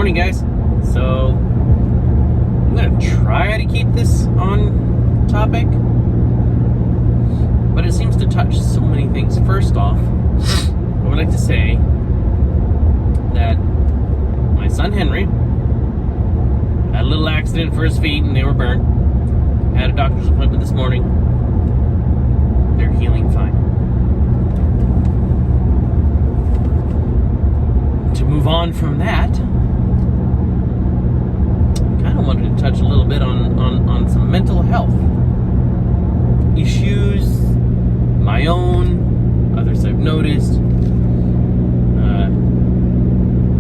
morning, guys. So I'm gonna try to keep this on topic, but it seems to touch so many things. First off, I would like to say that my son Henry had a little accident for his feet and they were burned. Had a doctor's appointment this morning. They're healing fine. To move on from that, kind of wanted to touch a little bit on some mental health issues, my own, others I've noticed. I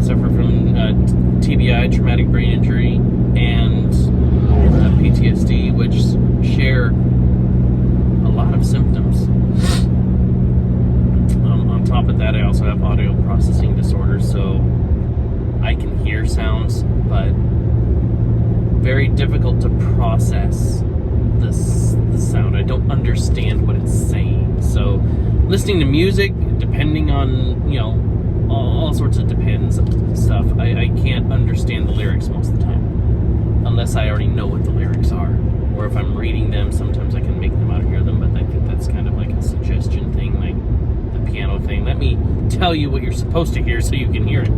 suffer from TBI, traumatic brain injury, and PTSD, which share a lot of symptoms. On top of that, I also have audio processing disorder, so I can hear sounds, but very difficult to process the sound. I don't understand what it's saying. So listening to music, depending on, all sorts of depends stuff, I can't understand the lyrics most of the time, unless I already know what the lyrics are. Or if I'm reading them, sometimes I can make them out, hear them, but I think that's kind of like a suggestion thing, like the piano thing. Let me tell you what you're supposed to hear so you can hear it.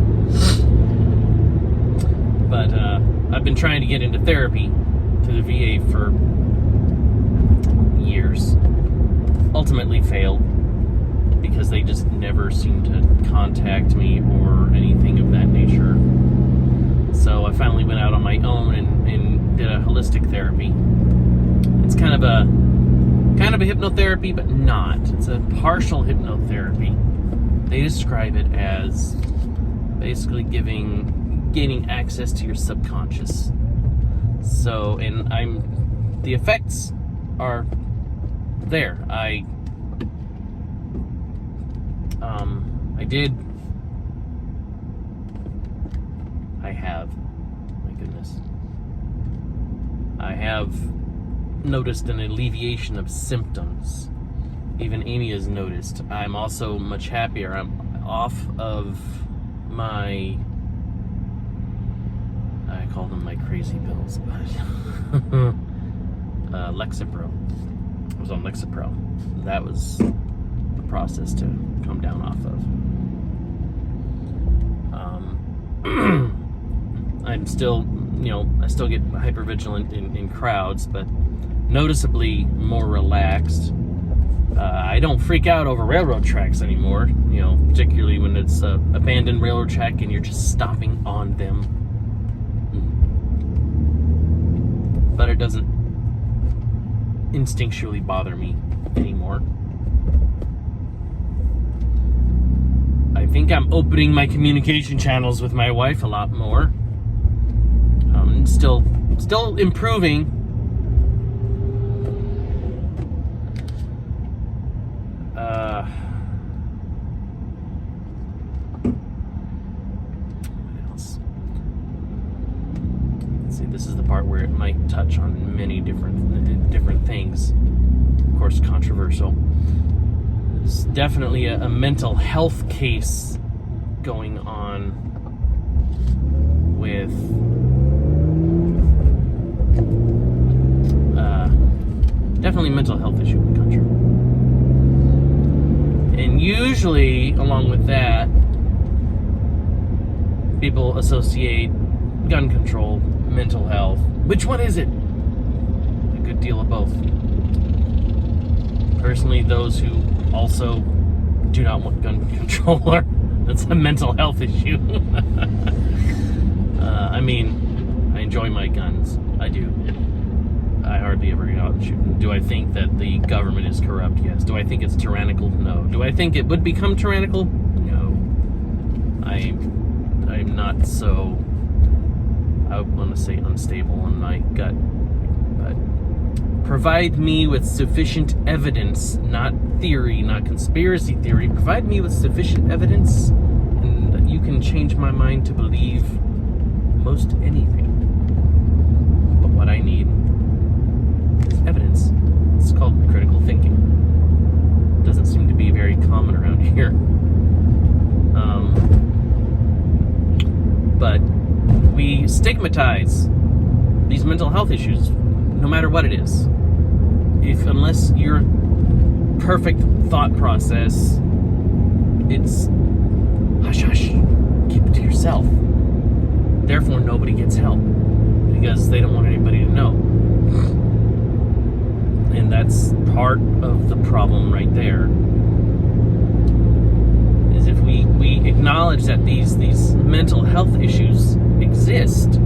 But I've been trying to get into therapy to the VA for years. Ultimately failed because they just never seem to contact me or anything of that nature. So I finally went out on my own and did a holistic therapy. It's kind of a hypnotherapy, but not. It's a partial hypnotherapy. They describe it as basically gaining access to your subconscious. So, and the effects are there. I have noticed an alleviation of symptoms. Even Amy has noticed. I'm also much happier. I'm off of I call them my crazy pills, but Lexapro. I was on Lexapro. That was the process to come down off of. I'm still, I still get hypervigilant in crowds, but noticeably more relaxed. I don't freak out over railroad tracks anymore, particularly when it's an abandoned railroad track and you're just stopping on them. But it doesn't instinctually bother me anymore. I think I'm opening my communication channels with my wife a lot more. Still improving. What else? Let's see, this is the part where it might touch on many different things. Of course, controversial. There's definitely a mental health case going on with definitely mental health issue in the country. And usually, along with that, people associate gun control, mental health. Which one is it? A good deal of both. Personally, those who also do not want gun control that's a mental health issue. I enjoy my guns. I do. I hardly ever go out and shoot. Do I think that the government is corrupt? Yes. Do I think it's tyrannical? No. Do I think it would become tyrannical? No. I'm not so, I want to say, unstable in my gut. But provide me with sufficient evidence, not theory, not conspiracy theory. Provide me with sufficient evidence, and you can change my mind to believe most anything. But what I need is evidence. It's called critical thinking. It doesn't seem to be very common around here. But stigmatize these mental health issues, no matter what it is. Unless your perfect thought process, it's hush hush, keep it to yourself. Therefore, nobody gets help because they don't want anybody to know. And that's part of the problem right there. Is if we acknowledge that these mental health issues exist,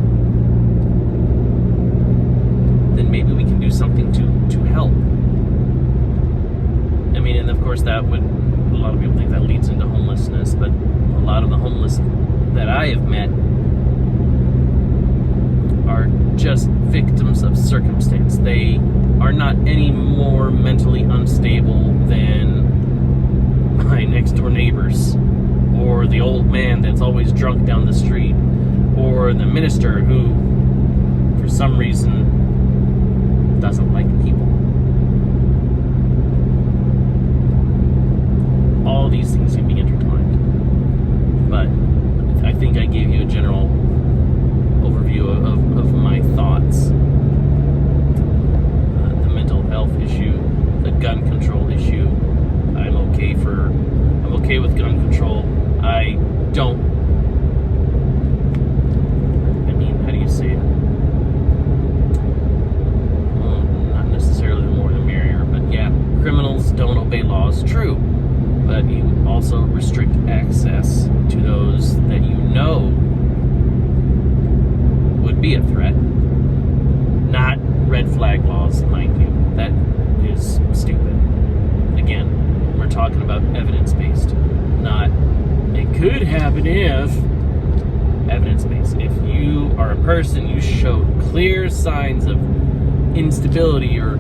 then maybe we can do something to help. I mean, and of course that would, a lot of people think that leads into homelessness, but a lot of the homeless that I have met are just victims of circumstance. They are not any more mentally unstable than my next door neighbors, or the old man that's always drunk down the street, or the minister who, for some reason, doesn't like people. All these things can be intertwined. But I think I gave you a general overview of my thoughts. The mental health issue, the gun control issue. I'm okay with gun control. I mean, how do you say it? Well, not necessarily the more the merrier, but yeah, criminals don't obey laws, true. But you also restrict access to those that you know would be a threat. Not red flag laws, mind you. That is stupid. Again, we're talking about evidence-based, not it could happen if. Evidence-based. If you are a person, you show clear signs of instability or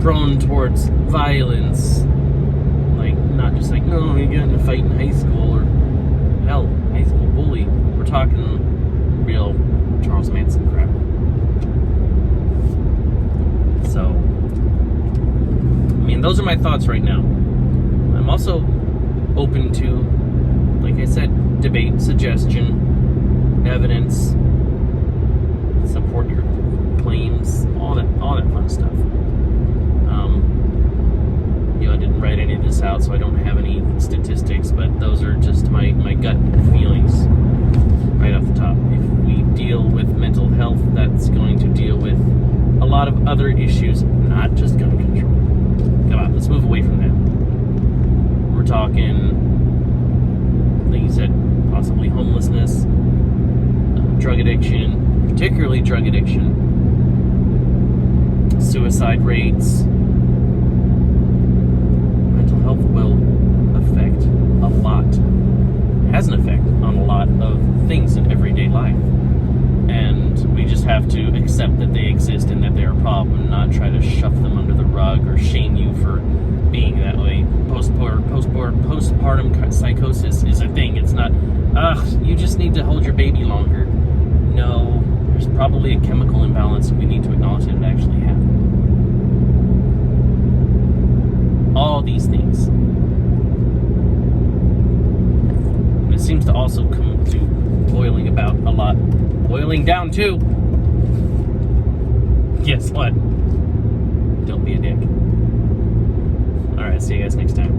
prone towards violence, like not just like, no, you got in a fight in high school, or hell, high school bully. We're talking real Charles Manson crap. So, I mean, those are my thoughts right now. I'm also open to, like I said, debate, suggestion, evidence, support your claims, all that fun stuff. I didn't write any of this out, so I don't have any statistics, but those are just my gut feelings right off the top. If we deal with mental health, that's going to deal with a lot of other issues, not just gun control. Come on, let's move away from that. We're talking, like you said, possibly homelessness, drug addiction, particularly drug addiction, suicide rates. Mental health will affect a lot, has an effect on a lot of things in everyday life. And we just have to accept that they exist and that they're a problem, and not try to shove them under the rug or shame you for being that way. Postpartum psychosis is a thing. It's not, you just need to hold your baby longer. No, there's probably a chemical imbalance that we need to acknowledge that it actually happened. All these things. It seems to also come to boiling down to, guess what? Don't be a dick. Alright, see you guys next time.